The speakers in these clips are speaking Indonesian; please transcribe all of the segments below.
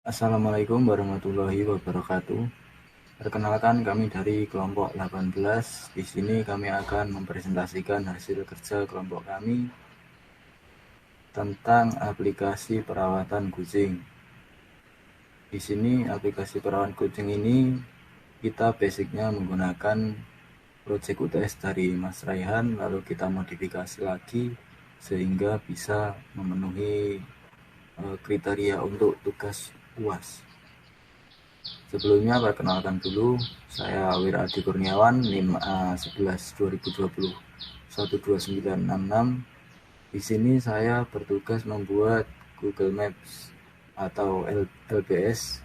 Assalamualaikum warahmatullahi wabarakatuh. Perkenalkan kami dari kelompok 18. Di sini kami akan mempresentasikan hasil kerja kelompok kami tentang aplikasi perawatan kucing. Di sini aplikasi perawatan kucing ini kita basicnya menggunakan project UTS dari Mas Raihan, lalu kita modifikasi lagi sehingga bisa memenuhi kriteria untuk tugas UAS. Sebelumnya perkenalkan dulu, saya Wiradi Kurniawan, NIM A11 2020 12966. Di sini saya bertugas membuat Google Maps atau LBS.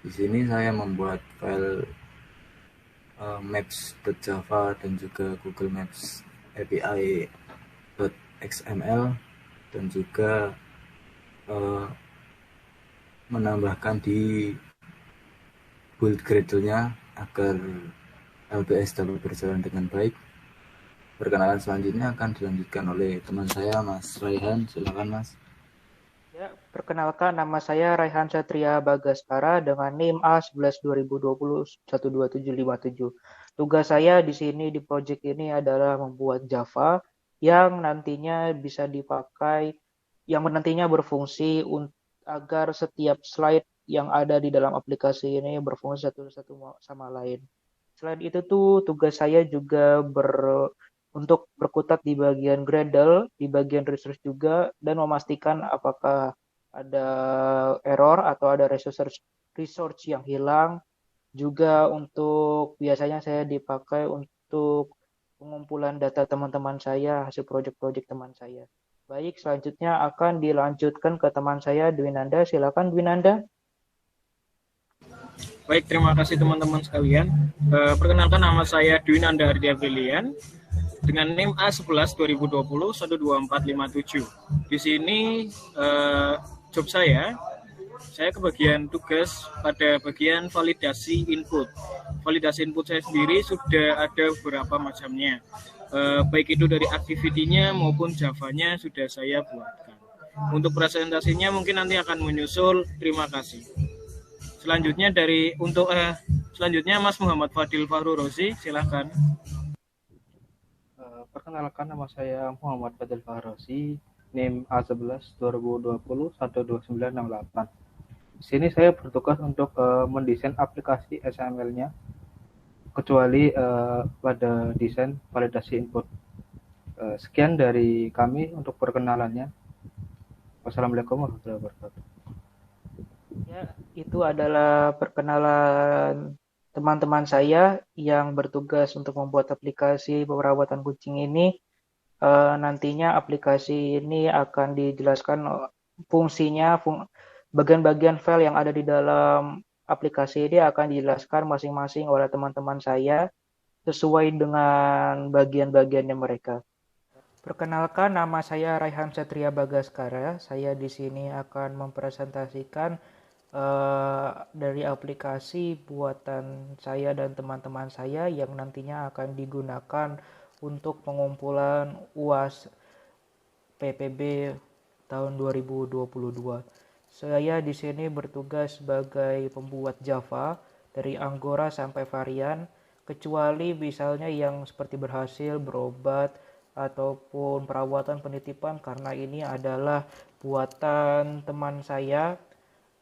Di sini saya membuat file maps.java dan juga Google Maps API.xml dan juga menambahkan di build Gradle-nya agar LBS dapat berjalan dengan baik. Perkenalan selanjutnya akan dilanjutkan oleh teman saya, Mas Raihan. Silakan, Mas. Ya, perkenalkan nama saya Raihan Satria Bagaskara dengan NIM A11 2020 12757. Tugas saya di sini di project ini adalah membuat Java yang nantinya bisa dipakai, yang nantinya berfungsi agar setiap slide yang ada di dalam aplikasi ini berfungsi satu sama lain. Selain itu tuh tugas saya juga untuk berkutat di bagian Gradle, di bagian research juga, dan memastikan apakah ada error atau ada resource yang hilang. Juga untuk biasanya saya dipakai untuk pengumpulan data teman-teman saya, hasil proyek-proyek teman saya. Baik, selanjutnya akan dilanjutkan ke teman saya, Dwinanda. Silakan, Dwinanda. Baik, terima kasih teman-teman sekalian. Perkenalkan nama saya Dwi Nanda Ardia Brilian dengan NIM A11 2020 12457. Di sini job saya kebagian tugas pada bagian validasi input. Validasi input saya sendiri sudah ada beberapa macamnya. Baik itu dari aktivitinya maupun Java-nya sudah saya buatkan. Untuk presentasinya mungkin nanti akan menyusul. Terima kasih. Selanjutnya Mas Muhammad Fadil Fahru Rozi, silahkan. Perkenalkan nama saya Muhammad Fadil Fahrozi, NIM A11 2020 12968. Di sini saya bertugas untuk mendesain aplikasi XML-nya, kecuali pada desain validasi input. Sekian dari kami untuk perkenalannya. Wassalamualaikum warahmatullahi wabarakatuh. Ya, itu adalah perkenalan teman-teman saya yang bertugas untuk membuat aplikasi perawatan kucing ini. Nantinya aplikasi ini akan dijelaskan fungsinya, bagian-bagian file yang ada di dalam aplikasi ini akan dijelaskan masing-masing oleh teman-teman saya sesuai dengan bagian-bagiannya mereka. Perkenalkan, nama saya Raihan Satria Bagaskara. Saya di sini akan mempresentasikan dari aplikasi buatan saya dan teman-teman saya yang nantinya akan digunakan untuk pengumpulan UAS PPB tahun 2022. Saya di sini bertugas sebagai pembuat Java dari Anggora sampai varian, kecuali misalnya yang seperti berhasil, berobat, ataupun perawatan penitipan, karena ini adalah buatan teman saya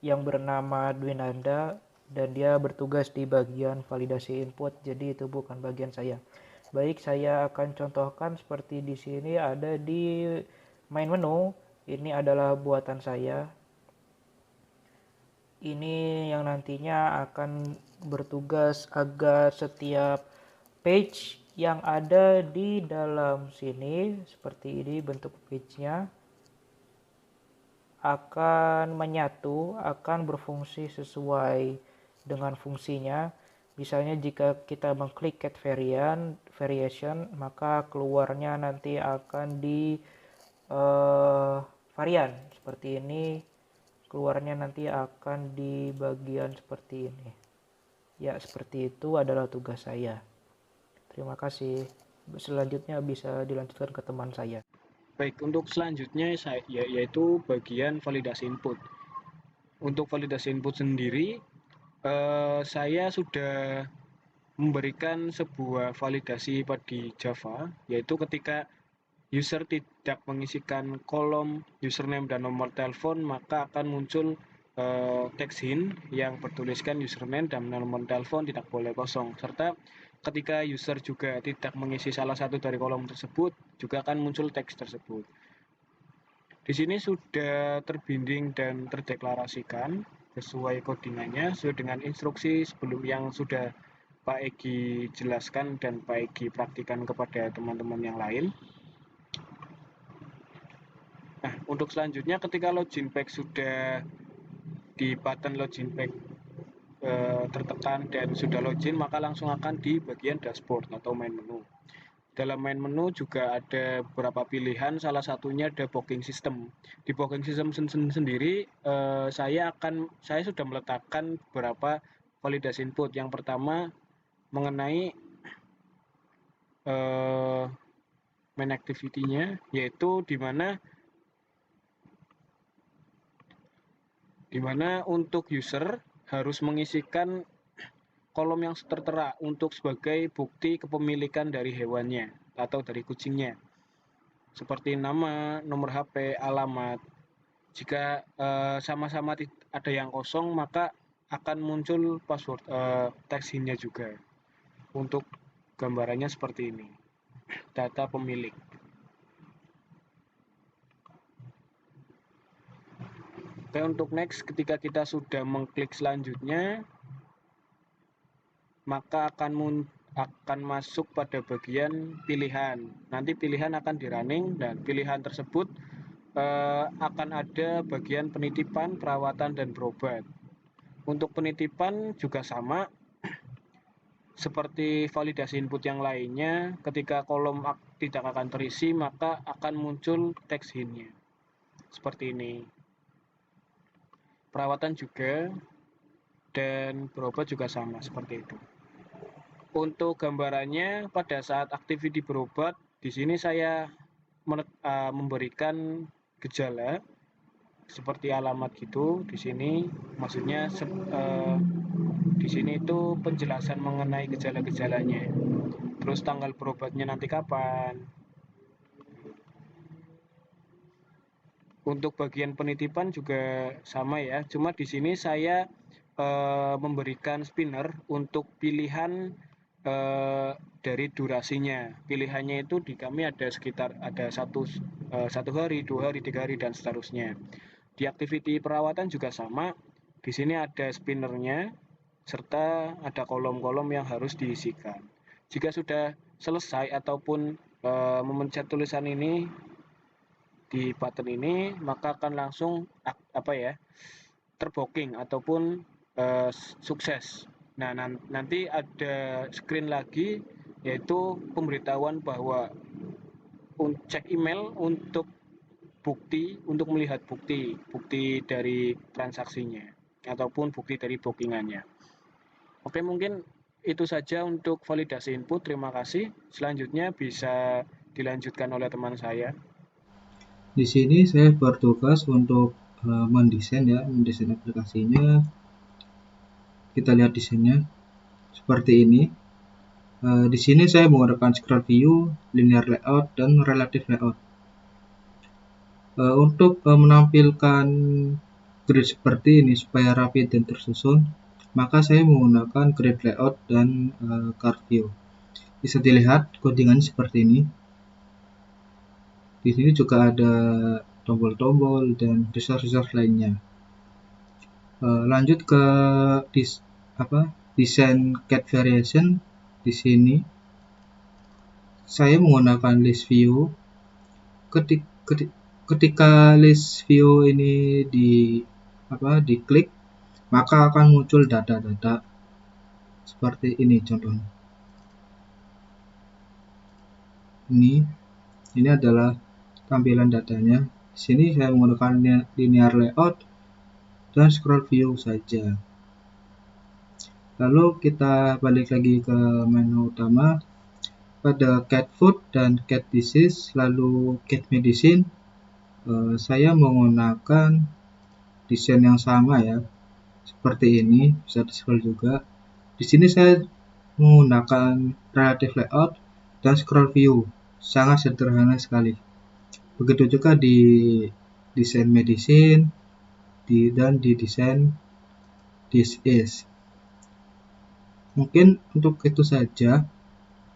yang bernama Dwinanda dan dia bertugas di bagian validasi input, jadi itu bukan bagian saya. Baik, saya akan contohkan seperti di sini ada di main menu. Ini adalah buatan saya. Ini yang nantinya akan bertugas agar setiap page yang ada di dalam sini seperti ini bentuk page-nya akan menyatu, akan berfungsi sesuai dengan fungsinya. Misalnya jika kita mengklik get variation, maka keluarnya nanti akan di varian seperti ini, keluarnya nanti akan di bagian seperti ini. Ya, seperti itu adalah tugas saya. Terima kasih. Selanjutnya bisa dilanjutkan ke teman saya. Baik, untuk selanjutnya yaitu bagian validasi input. untuk validasi input sendiri, saya sudah memberikan sebuah validasi di Java, yaitu ketika user tidak mengisikan kolom username dan nomor telepon, maka akan muncul text hint yang bertuliskan username dan nomor telepon tidak boleh kosong, serta ketika user juga tidak mengisi salah satu dari kolom tersebut, juga akan muncul teks tersebut. Di sini sudah terbinding dan terdeklarasikan sesuai codingannya, sesuai dengan instruksi sebelum yang sudah Pak Egi jelaskan dan Pak Egi praktikan kepada teman-teman yang lain. Nah, untuk selanjutnya ketika login page sudah di button login page tertekan dan sudah login, maka langsung akan di bagian dashboard atau main menu. Dalam main menu juga ada beberapa pilihan, salah satunya ada booking system. Di booking system sendiri saya sudah meletakkan beberapa validasi input. Yang pertama mengenai main activity-nya, yaitu di mana untuk user harus mengisikan kolom yang tertera untuk sebagai bukti kepemilikan dari hewannya atau dari kucingnya, seperti nama, nomor HP, alamat. Jika sama-sama ada yang kosong, maka akan muncul password text hint-nya juga. Untuk gambarannya seperti ini, data pemilik. Oke, untuk next, ketika kita sudah mengklik selanjutnya, maka akan masuk pada bagian pilihan. Nanti pilihan akan di running dan pilihan tersebut akan ada bagian penitipan, perawatan, dan berobat. Untuk penitipan juga sama seperti validasi input yang lainnya, ketika kolom tidak akan terisi maka akan muncul text hint-nya seperti ini. Perawatan juga dan berobat juga sama seperti itu. Untuk gambarannya pada saat activity berobat, di sini saya memberikan gejala seperti alamat gitu. Di sini maksudnya di sini itu penjelasan mengenai gejala-gejalanya. Terus tanggal berobatnya nanti kapan. Untuk bagian penitipan juga sama ya. Cuma di sini saya memberikan spinner untuk pilihan dari durasinya. Pilihannya itu di kami ada sekitar satu hari, 2 hari, 3 hari dan seterusnya. Di activity perawatan juga sama. Di sini ada spinnernya serta ada kolom-kolom yang harus diisikan. Jika sudah selesai ataupun memencet tulisan ini di button ini, maka akan langsung terbooking ataupun sukses. Nah, nanti ada screen lagi, yaitu pemberitahuan bahwa cek email untuk melihat bukti dari transaksinya ataupun bukti dari bookingannya. Oke, mungkin itu saja untuk validasi input. Terima kasih. Selanjutnya bisa dilanjutkan oleh teman saya. Di sini saya bertugas untuk mendesain aplikasinya. Kita lihat desainnya seperti ini. Di sini saya menggunakan scroll view, linear layout, dan relative layout. Untuk menampilkan grid seperti ini supaya rapi dan tersusun, maka saya menggunakan grid layout dan card view. Bisa dilihat codingan seperti ini. Di sini juga ada tombol-tombol dan resource lainnya. Lanjut ke desain cat variation. Di sini saya menggunakan list view. Ketika list view ini diklik, maka akan muncul data-data seperti ini contohnya. Ini adalah tampilan datanya. Di sini saya menggunakan linear layout dan scroll view saja. Lalu kita balik lagi ke menu utama. Pada cat food dan cat disease, lalu cat medicine, saya menggunakan desain yang sama ya, seperti ini, bisa di-scroll juga. Di sini saya menggunakan relative layout dan scroll view, sangat sederhana sekali. Begitu juga di desain medicine dan di desain this is. Mungkin untuk itu saja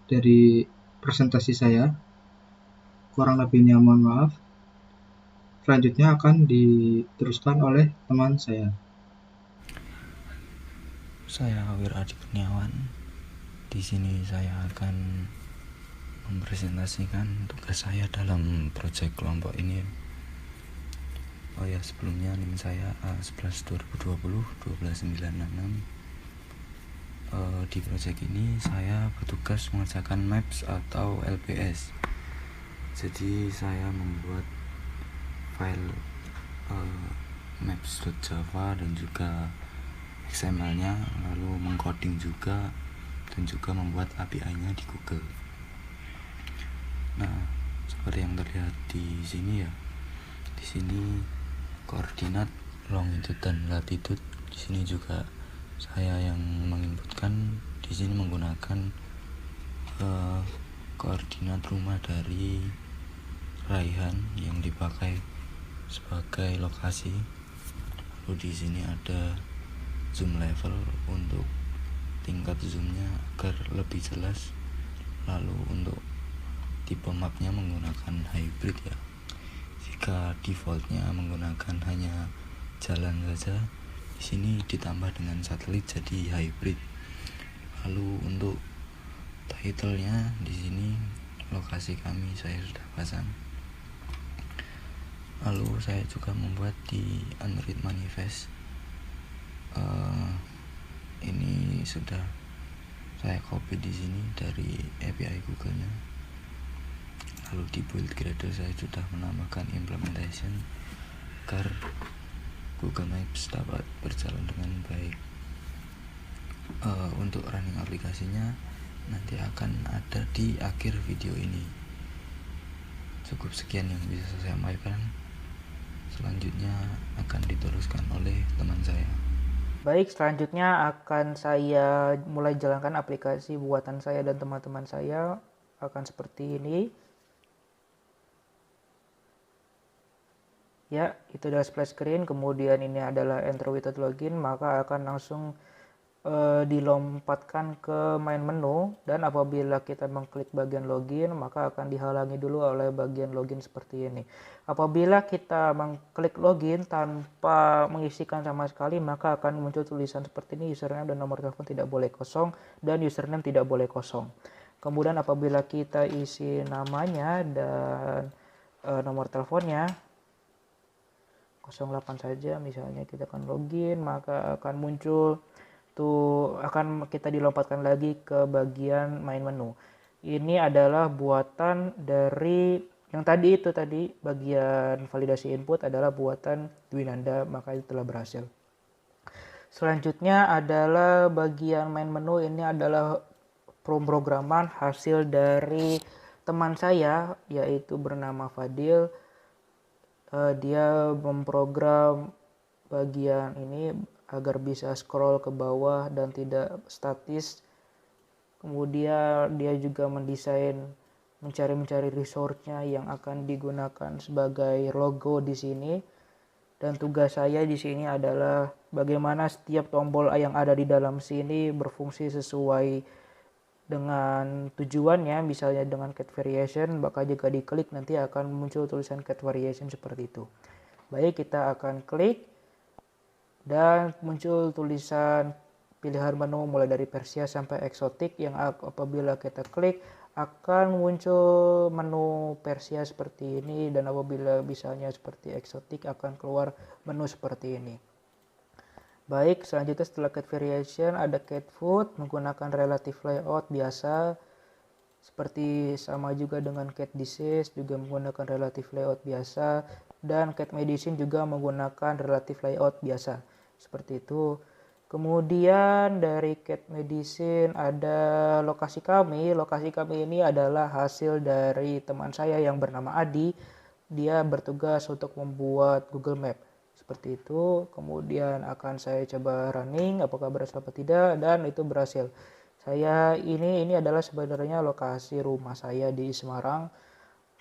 dari presentasi saya. Kurang lebihnya mohon maaf. Selanjutnya akan diteruskan oleh teman saya. Saya Awir Adi Kurniawan. Di sini saya akan mempresentasikan tugas saya dalam proyek kelompok ini. Oh ya, sebelumnya NIM saya A11 2020 12966. Di proyek ini saya bertugas mengerjakan maps atau LPS. Jadi saya membuat file maps.java dan juga XML-nya, lalu mengcoding juga dan juga membuat API-nya di Google. Nah, seperti yang terlihat di sini ya. Di sini koordinat longitude dan latitude. Di sini juga saya yang menginputkan. Di sini menggunakan koordinat rumah dari Raihan yang dipakai sebagai lokasi. Lalu di sini ada zoom level untuk tingkat zoomnya agar lebih jelas. Lalu untuk tipe mapnya menggunakan hybrid ya. Jika defaultnya menggunakan hanya jalan saja, di sini ditambah dengan satelit jadi hybrid. Lalu untuk title-nya di sini lokasi kami saya sudah pasang. Lalu saya juga membuat di Android manifest. Ini sudah saya copy di sini dari API Google-nya. Lalu di build Gradle saya sudah menambahkan implementation agar Google Maps dapat berjalan dengan baik. Untuk running aplikasinya nanti akan ada di akhir video ini. Cukup sekian yang bisa saya sampaikan. Selanjutnya akan diteruskan oleh teman saya. Baik, selanjutnya akan saya mulai jalankan aplikasi buatan saya dan teman-teman saya. Akan seperti ini. Ya, itu adalah splash screen. Kemudian ini adalah enter without login. Maka akan langsung dilompatkan ke main menu. Dan apabila kita mengklik bagian login, maka akan dihalangi dulu oleh bagian login seperti ini. Apabila kita mengklik login tanpa mengisikan sama sekali, maka akan muncul tulisan seperti ini, username dan nomor telepon tidak boleh kosong, dan username tidak boleh kosong. Kemudian apabila kita isi namanya dan nomor teleponnya 08 saja, misalnya kita akan login, maka akan muncul akan kita dilompatkan lagi ke bagian main menu. Ini adalah buatan dari yang tadi bagian validasi input adalah buatan Dwinanda, maka itu telah berhasil. Selanjutnya adalah bagian main menu. Ini adalah pemrograman hasil dari teman saya yaitu bernama Fadil. Dia memprogram bagian ini agar bisa scroll ke bawah dan tidak statis. Kemudian dia juga mendesain mencari resource-nya yang akan digunakan sebagai logo di sini. Dan tugas saya di sini adalah bagaimana setiap tombol yang ada di dalam sini berfungsi sesuai dengan tujuannya, misalnya dengan cat variation, maka jika diklik nanti akan muncul tulisan cat variation seperti itu. Baik, kita akan klik dan muncul tulisan pilihan menu mulai dari Persia sampai eksotik, yang apabila kita klik akan muncul menu Persia seperti ini, dan apabila misalnya seperti eksotik akan keluar menu seperti ini. Baik, selanjutnya setelah cat variation ada cat food menggunakan relative layout biasa, seperti sama juga dengan cat disease juga menggunakan relative layout biasa, dan cat medicine juga menggunakan relative layout biasa seperti itu. Kemudian dari cat medicine ada lokasi kami. Lokasi kami ini adalah hasil dari teman saya yang bernama Adi. Dia bertugas untuk membuat Google Map seperti itu. Kemudian akan saya coba running apakah berhasil atau tidak, dan itu berhasil. Ini adalah sebenarnya lokasi rumah saya di Semarang.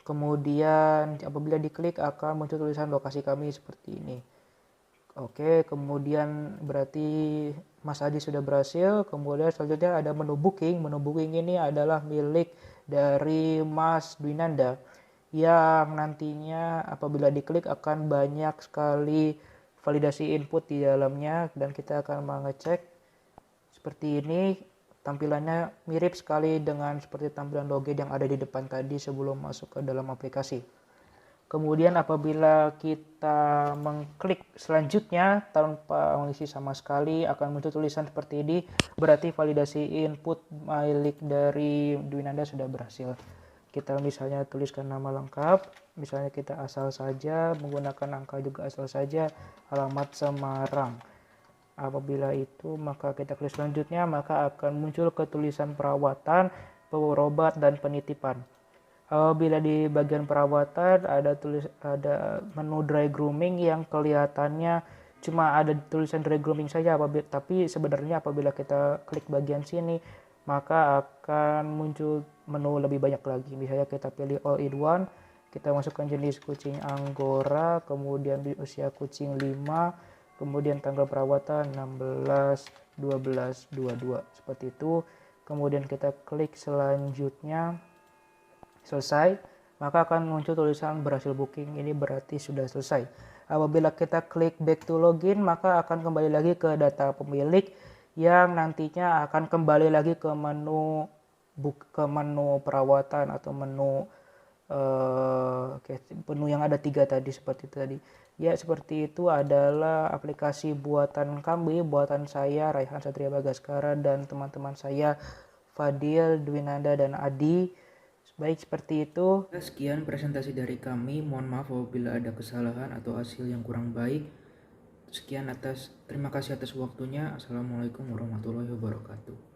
Kemudian apabila diklik akan muncul tulisan lokasi kami seperti ini. Oke, kemudian berarti Mas Adi sudah berhasil. Kemudian selanjutnya ada menu booking. Menu booking ini adalah milik dari Mas Dwinanda, yang nantinya apabila diklik akan banyak sekali validasi input di dalamnya, dan kita akan mengecek seperti ini. Tampilannya mirip sekali dengan seperti tampilan login yang ada di depan tadi sebelum masuk ke dalam aplikasi. Kemudian apabila kita mengklik selanjutnya tanpa mengisi sama sekali akan muncul tulisan seperti ini, berarti validasi input milik dari Dwinanda sudah berhasil. Kita misalnya tuliskan nama lengkap, misalnya kita asal saja, menggunakan angka juga asal saja, alamat Semarang. Apabila itu maka kita klik selanjutnya, maka akan muncul ke tulisan perawatan, perobat, dan penitipan. Apabila di bagian perawatan ada menu dry grooming yang kelihatannya cuma ada tulisan dry grooming saja, tapi sebenarnya apabila kita klik bagian sini maka akan muncul menu lebih banyak lagi. Misalnya kita pilih all in one, kita masukkan jenis kucing Angora, kemudian di usia kucing 5, kemudian tanggal perawatan 16 12 22 seperti itu. Kemudian kita klik selanjutnya, selesai, maka akan muncul tulisan berhasil booking. Ini berarti sudah selesai. Apabila kita klik back to login, maka akan kembali lagi ke data pemilik yang nantinya akan kembali lagi ke menu perawatan atau menu yang ada 3 tadi seperti itu tadi. Ya, seperti itu adalah aplikasi buatan kami, buatan saya Raihan Satria Bagaskara dan teman-teman saya Fadil, Dwinanda, dan Adi. Baik, seperti itu. Sekian presentasi dari kami. Mohon maaf apabila ada kesalahan atau hasil yang kurang baik. Terima kasih atas waktunya. Assalamualaikum warahmatullahi wabarakatuh.